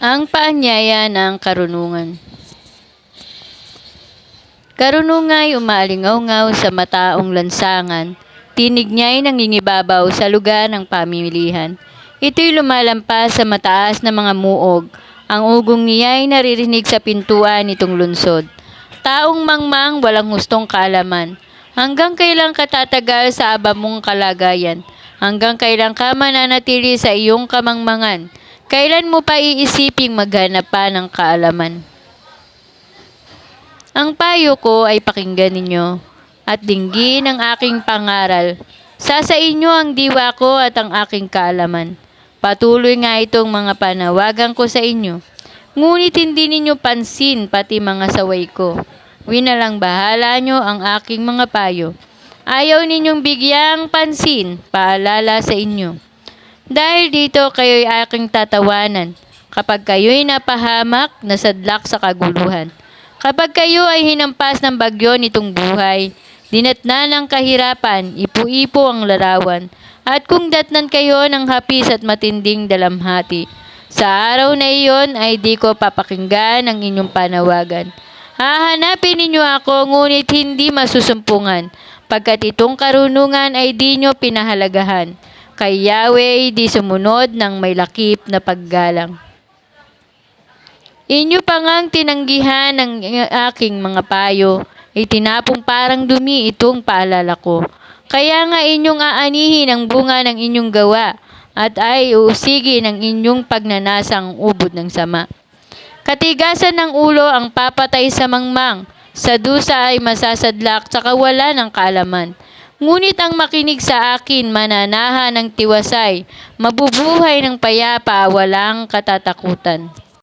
Ang paanyaya ng karunungan. Karunungay umaalingaw-ngaw sa mataong lansangan, tinig niya'y nangingibabaw sa lugar ng pamimilihan. Ito'y lumalampas sa mataas na mga muog, ang ugong niya'y naririnig sa pintuan nitong lungsod. Taong mangmang walang hustong kaalaman, hanggang kailan ka tatagal sa aba mong kalagayan? Hanggang kailan ka mananatili sa iyong kamangmangan? Kailan mo pa iisiping maghanap pa ng kaalaman? Ang payo ko ay pakinggan ninyo at dinggin ang aking pangaral. Sa inyo ang diwa ko at ang aking kaalaman. Patuloy nga itong mga panawagan ko sa inyo. Ngunit hindi ninyo pansin pati mga saway ko. Winalang bahala nyo ang aking mga payo. Ayaw ninyong bigyang pansin, paalala sa inyo. Dahil dito kayo'y aking tatawanan, kapag kayo'y napahamak, nasadlak sa kaguluhan. Kapag kayo ay hinampas ng bagyo nitong buhay, dinatnan ng kahirapan, ipo-ipo ang larawan, at kung datnan kayo ng hapis at matinding dalamhati, sa araw na iyon ay di ko papakinggan ang inyong panawagan. Hahanapin ninyo ako ngunit hindi masusumpungan, pagkat itong karunungan ay di nyo pinahalagahan. Kay Yahweh di sumunod ng may lakip na paggalang. Inyo pa ngang tinanggihan ng aking mga payo, itinapong parang dumi itong paalala ko. Kaya nga inyong aanihin ang bunga ng inyong gawa, at ay uusigi ng inyong pagnanasang ubod ng sama. Katigasan ng ulo ang papatay sa mangmang, sa dusa ay masasadlak sa kawalan ng kaalaman. Ngunit ang makinig sa akin mananahan ng tiwasay, mabubuhay ng payapa, walang katatakutan.